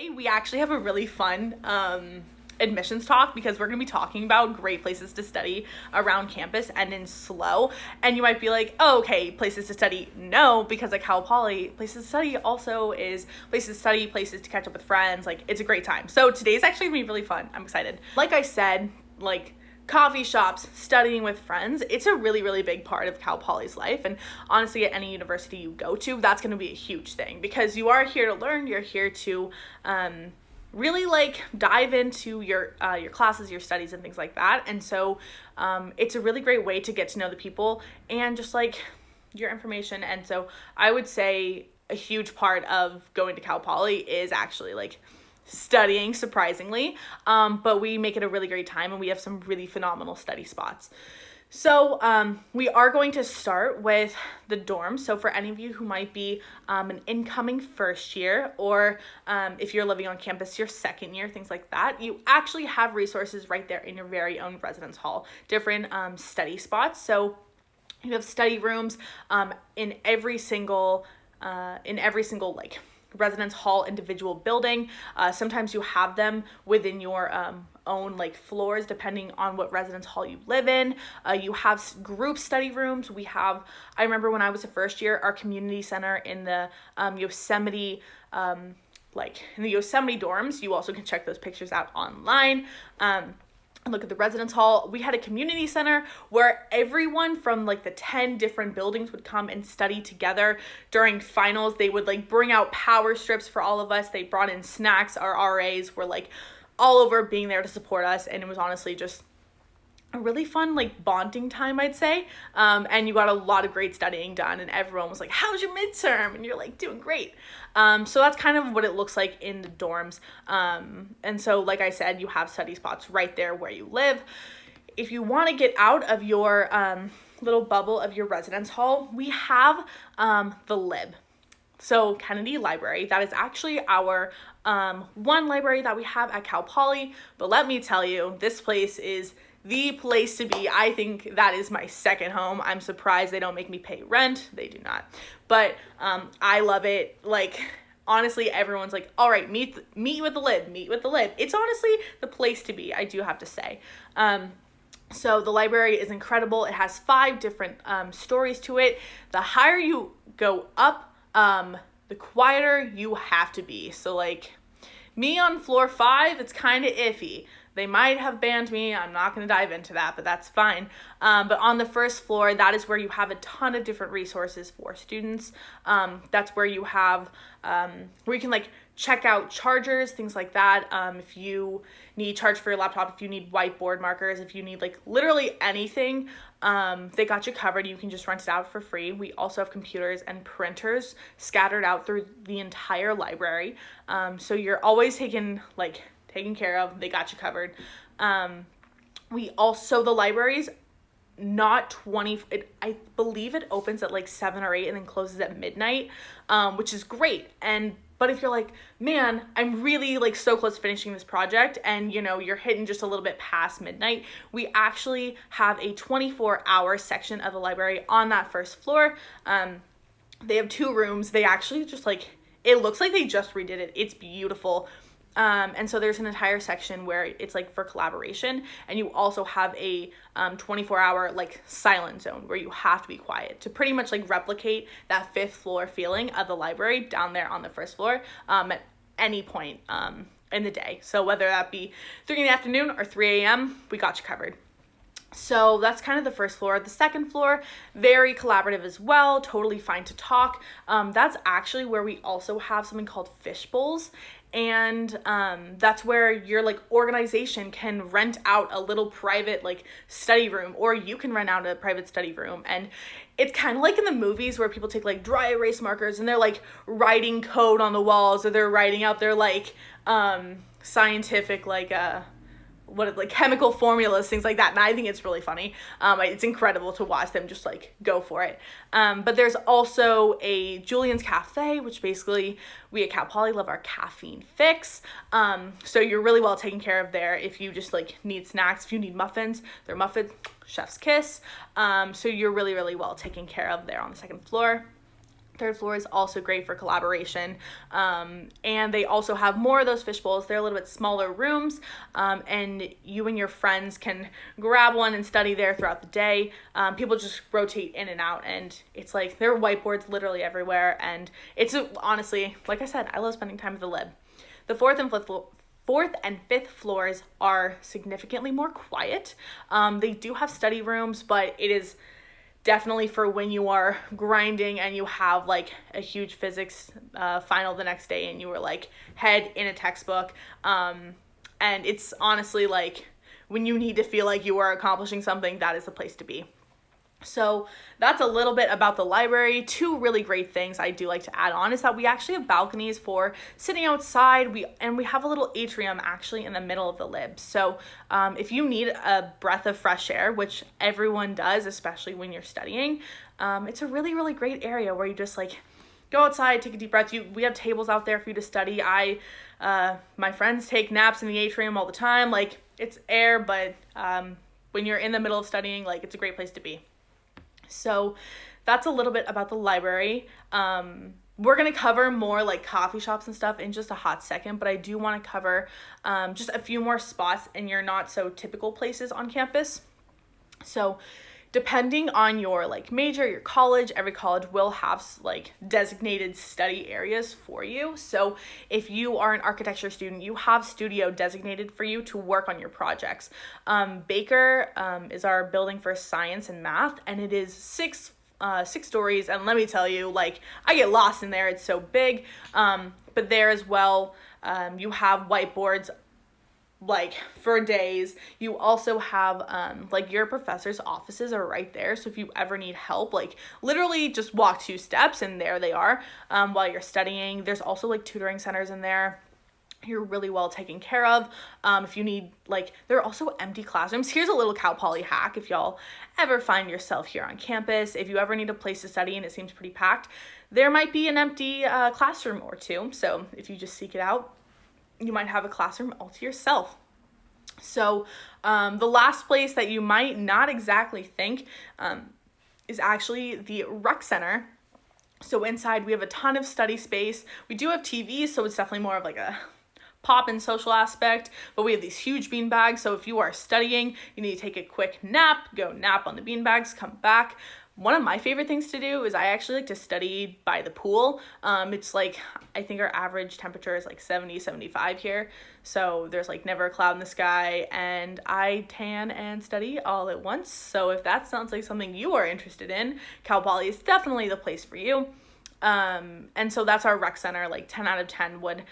Today we actually have a really fun admissions talk because we're going to be talking about great places to study around campus and in SLO. And you might be like, oh, okay, places to study. No, because like Cal Poly, places to study also is places to study, places to catch up with friends. Like, it's a great time. So today's actually going to be really fun. I'm excited. Like I said, like coffee shops, studying with friends, it's a really, really big part of Cal Poly's life. And honestly, at any university you go to, that's going to be a huge thing because you are here to learn. You're here to really like dive into your classes, your studies, and things like that. And so it's a really great way to get to know the people and just like your information. And so I would say a huge part of going to Cal Poly is actually like studying, surprisingly, but we make it a really great time and we have some really phenomenal study spots. So we are going to start with the dorms. So for any of you who might be an incoming first year, or if you're living on campus your second year, things like that, you actually have resources right there in your very own residence hall, different study spots. So you have study rooms in every single like residence hall individual building. Sometimes you have them within your own like floors depending on what residence hall you live in. You have group study rooms. I remember when I was a first year, our community center in the Yosemite dorms. You also can check those pictures out online. Look at the residence hall. We had a community center where everyone from like the 10 different buildings would come and study together during finals. They would like bring out power strips for all of us. They brought in snacks. Our RAs were like all over being there to support us. And it was honestly just a really fun like bonding time, I'd say. And you got a lot of great studying done and everyone was like, how's your midterm? And you're like, doing great. So that's kind of what it looks like in the dorms. And so like I said, you have study spots right there where you live. If you want to get out of your little bubble of your residence hall, we have the Lib. So Kennedy Library, that is actually our one library that we have at Cal Poly. But let me tell you, this place is the place to be. I think that is my second home. I'm surprised they don't make me pay rent. They do not. But I love it. Like, honestly, everyone's like, all right, meet with the Lib, meet with the Lib. It's honestly the place to be, I do have to say. So the library is incredible. It has 5 different stories to it. The higher you go up, the quieter you have to be. So like me on floor 5, it's kind of iffy. They might have banned me. I'm not going to dive into that, but that's fine. But on the first floor, that is where you have a ton of different resources for students. That's where you have, where you can like check out chargers, things like that. If you need charge for your laptop, if you need whiteboard markers, if you need like literally anything, they got you covered. You can just rent it out for free. We also have computers and printers scattered out through the entire library. So you're always taken care of. They got you covered. The library's not I believe it opens at like 7 or 8 and then closes at midnight, which is great. But if you're like, man, I'm really like so close to finishing this project and you're hitting just a little bit past midnight, we actually have a 24-hour section of the library on that first floor. They have 2 rooms. They actually just it looks like they just redid it. It's beautiful. And so there's an entire section where it's like for collaboration, and you also have a 24-hour like silent zone where you have to be quiet to pretty much like replicate that 5th floor feeling of the library down there on the first floor at any point in the day. So whether that be 3 in the afternoon or 3 a.m., we got you covered. So that's kind of the first floor. The second floor, very collaborative as well, totally fine to talk. That's actually where we also have something called fish bowls. And that's where your like organization can rent out a little private like study room, or you can rent out a private study room. And it's kind of like in the movies where people take like dry erase markers and they're like writing code on the walls, or they're writing out their like scientific chemical formulas, things like that. And I think it's really funny. It's incredible to watch them just like go for it. But there's also a Julian's Cafe, which basically we at Cal Poly love our caffeine fix. So you're really well taken care of there. If you just like need snacks, if you need muffins, they're muffins, chef's kiss. So you're really, really well taken care of there on the second floor. Third floor is also great for collaboration. And they also have more of those fish bowls. They're a little bit smaller rooms, and you and your friends can grab one and study there throughout the day. People just rotate in and out, and it's like there are whiteboards literally everywhere. And it's honestly, like I said, I love spending time at the lib. The fourth and fifth floors are significantly more quiet. They do have study rooms, but it is definitely for when you are grinding and you have like a huge physics final the next day and you were like head in a textbook. And it's honestly like when you need to feel like you are accomplishing something, that is the place to be. So that's a little bit about the library. Two really great things I do like to add on is that we actually have balconies for sitting outside. We have a little atrium actually in the middle of the lib. So if you need a breath of fresh air, which everyone does, especially when you're studying, it's a really, really great area where you just like go outside, take a deep breath. We have tables out there for you to study. My friends take naps in the atrium all the time. Like it's air, but when you're in the middle of studying, like it's a great place to be. So that's a little bit about the library. We're going to cover more like coffee shops and stuff in just a hot second, but I do want to cover just a few more spots in your not so typical places on campus. So depending on your like major, your college, every college will have like designated study areas for you. So if you are an architecture student, you have studio designated for you to work on your projects. Baker is our building for science and math, and it is six stories. And let me tell you, like I get lost in there. It's so big. But there as well, you have whiteboards like for days. You also have like your professor's offices are right there, so if you ever need help, like literally just walk 2 steps and there they are while you're studying. There's also like tutoring centers in there. You're really well taken care of. If you need, like, there are also empty classrooms. Here's a little Cal Poly hack if y'all ever find yourself here on campus. If you ever need a place to study and it seems pretty packed, there might be an empty classroom or two. So if you just seek it out, you might have a classroom all to yourself. So the last place that you might not exactly think is actually the rec center. So inside we have a ton of study space. We do have TVs, so it's definitely more of like a pop and social aspect, but we have these huge bean bags. So if you are studying, you need to take a quick nap, go nap on the bean bags, come back. One of my favorite things to do is I actually like to study by the pool. It's like, I think our average temperature is like 70, 75 here. So there's like never a cloud in the sky, and I tan and study all at once. So if that sounds like something you are interested in, Cal Poly is definitely the place for you. And so that's our rec center, like 10 out of 10 would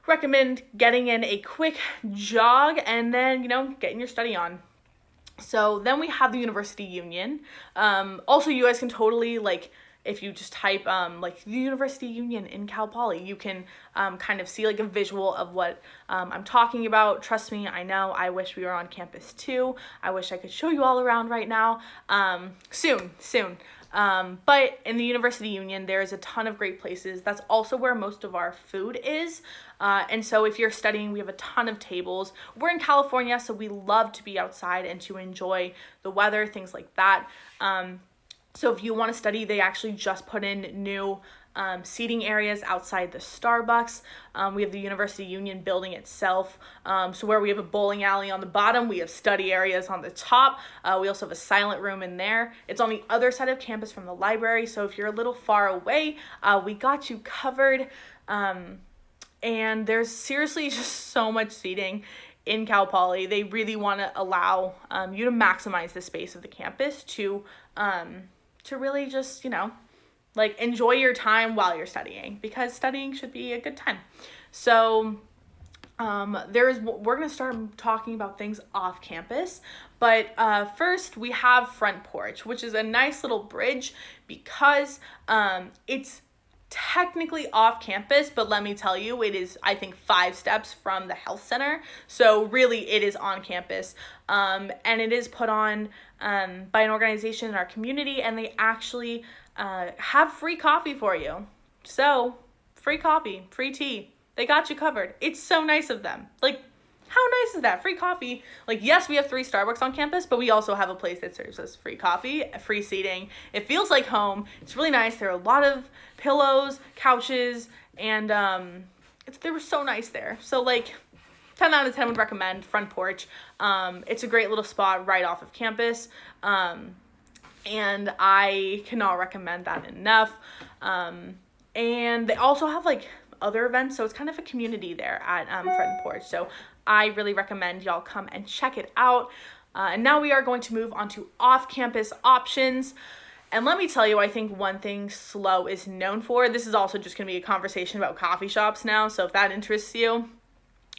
recommend getting in a quick jog and then, you know, getting your study on. So then we have the University Union. Also, you guys can totally, like, if you just type, like, the University Union in Cal Poly, you can kind of see, like, a visual of what I'm talking about. Trust me, I know. I wish we were on campus, too. I wish I could show you all around right now. Soon. But in the University Union, there's a ton of great places. That's also where most of our food is. And so if you're studying, we have a ton of tables. We're in California, so we love to be outside and to enjoy the weather, things like that. So if you want to study, they actually just put in new seating areas outside the Starbucks. We have the University Union building itself. So where we have a bowling alley on the bottom, we have study areas on the top. We also have a silent room in there. It's on the other side of campus from the library. So if you're a little far away, we got you covered. And there's seriously just so much seating in Cal Poly. They really want to allow you to maximize the space of the campus to really just, you know, like enjoy your time while you're studying, because studying should be a good time. So we're going to start talking about things off campus, but first we have Front Porch, which is a nice little bridge because it's technically off campus, but let me tell you, it is, I think, 5 steps from the health center. So really it is on campus. And it is put on by an organization in our community, and they actually have free coffee for you. So free coffee, free tea. They got you covered. It's so nice of them. Like, how nice is that? Free coffee. Like, yes, we have 3 Starbucks on campus, but we also have a place that serves us free coffee, free seating. It feels like home. It's really nice. There are a lot of pillows, couches, and they were so nice there. So, like, 10 out of 10 would recommend front porch. It's a great little spot right off of campus. And I cannot recommend that enough. And they also have like other events, so it's kind of a community there at Front Porch. So I really recommend y'all come and check it out. And now we are going to move on to off-campus options. And let me tell you, I think one thing SLO is known for, this is also just going to be a conversation about coffee shops now, so if that interests you,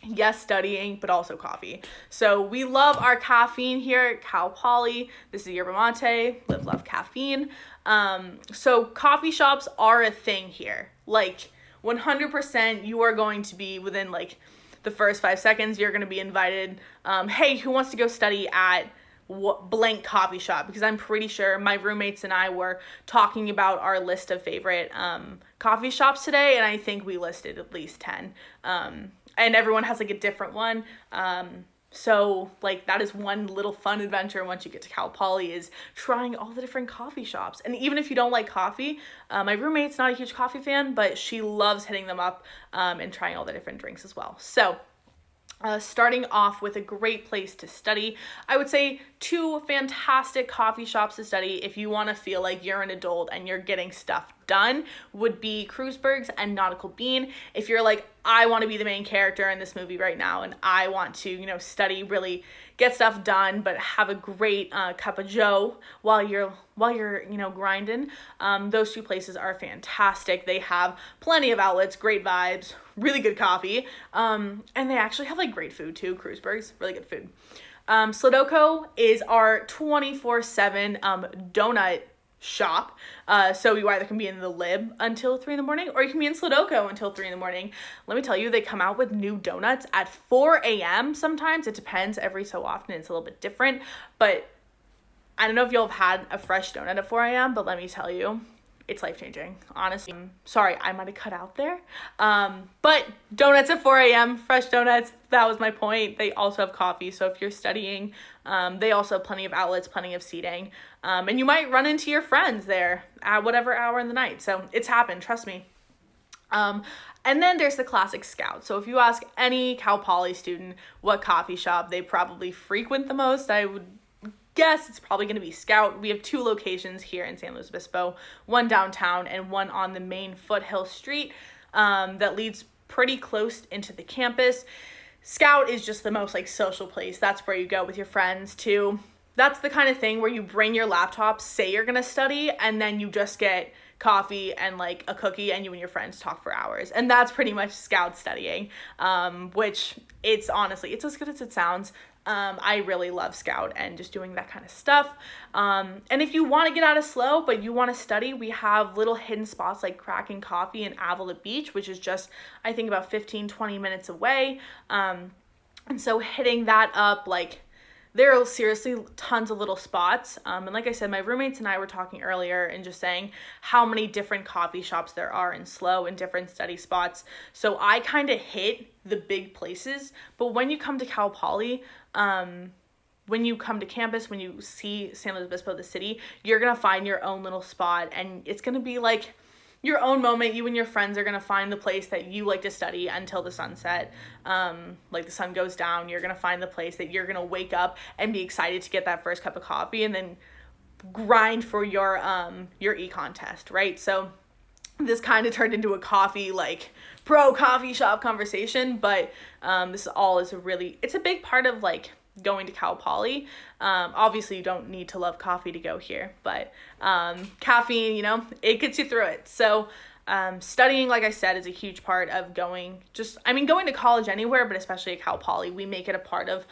yes, studying, but also coffee. So we love our caffeine here at Cal Poly. This is Yerba Mate, live, love caffeine. So coffee shops are a thing here. Like 100% you are going to be within like the first 5 seconds, you're going to be invited. Hey, who wants to go study at blank coffee shop? Because I'm pretty sure my roommates and I were talking about our list of favorite coffee shops today, and I think we listed at least 10. And everyone has like a different one. So like that is one little fun adventure once you get to Cal Poly, is trying all the different coffee shops. And even if you don't like coffee, my roommate's not a huge coffee fan, but she loves hitting them up and trying all the different drinks as well. So starting off with a great place to study, I would say 2 fantastic coffee shops to study if you want to feel like you're an adult and you're getting stuff done would be Kreuzberg's and Nautical Bean. If you're like, I want to be the main character in this movie right now and I want to, you know, study, really get stuff done, but have a great cup of joe while you're you know, grinding, those 2 places are fantastic. They have plenty of outlets, great vibes, really good coffee, and they actually have like great food too. Kreuzberg's, really good food. Slodoko is our 24/7 donut shop. So you either can be in the Lib until 3 a.m, or you can be in Slodoko until 3 a.m. Let me tell you, they come out with new donuts at 4 a.m. sometimes. It depends. Every so often it's a little bit different, but I don't know if you'll have had a fresh donut at 4 a.m, but let me tell you, it's life-changing, honestly. Sorry, I might have cut out there. But donuts at 4 a.m, fresh donuts, that was my point. They also have coffee, so if you're studying, they also have plenty of outlets, plenty of seating. And you might run into your friends there at whatever hour in the night. So it's happened, trust me. And then there's the classic Scout. So if you ask any Cal Poly student what coffee shop they probably frequent the most, I would guess it's probably going to be Scout. We have 2 locations here in San Luis Obispo, one downtown and one on the main Foothill Street that leads pretty close into the campus. Scout is just the most like social place. That's where you go with your friends too. That's the kind of thing where you bring your laptop, say you're going to study, and then you just get coffee and like a cookie and you and your friends talk for hours. And that's pretty much Scout studying, which it's honestly, it's as good as it sounds. I really love Scout and just doing that kind of stuff. And if you want to get out of SLO, but you want to study, we have little hidden spots like Kraken Coffee in Avila Beach, which is just, I think, about 15-20 minutes away. And so hitting that up, like, there are seriously tons of little spots. And like I said, my roommates and I were talking earlier and just saying how many different coffee shops there are in SLO and different study spots. So I kind of hit the big places. But when you come to Cal Poly, when you come to campus, when you see San Luis Obispo, the city, you're going to find your own little spot. And it's going to be like your own moment. You and your friends are going to find the place that you like to study until the sunset. Like the sun goes down, you're going to find the place that you're going to wake up and be excited to get that first cup of coffee and then grind for your econ test, right? So this kind of turned into a coffee, like pro coffee shop conversation, but this all is it's a big part of like going to Cal Poly. Obviously you don't need to love coffee to go here, but caffeine, you know, it gets you through it. So studying, like I said, is a huge part of going to college anywhere, but especially at Cal Poly, we make it a part of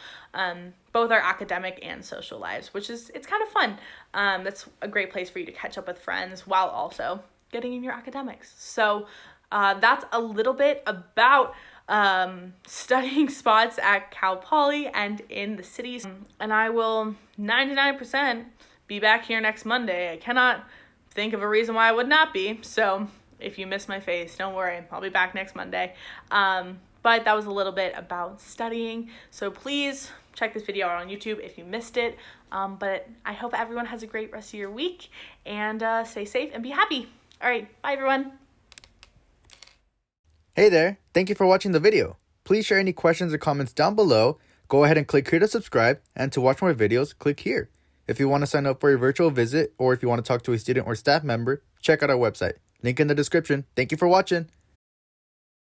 both our academic and social lives, it's kind of fun. That's a great place for you to catch up with friends while also getting in your academics. So that's a little bit about studying spots at Cal Poly and in the cities. And I will 99% be back here next Monday. I cannot think of a reason why I would not be. So if you miss my face, don't worry. I'll be back next Monday. But that was a little bit about studying. So please check this video out on YouTube if you missed it. But I hope everyone has a great rest of your week, and stay safe and be happy. All right, bye everyone. Hey there, thank you for watching the video. Please share any questions or comments down below. Go ahead and click here to subscribe, and to watch more videos, click here. If you want to sign up for a virtual visit, or if you want to talk to a student or staff member, check out our website. Link in the description. Thank you for watching.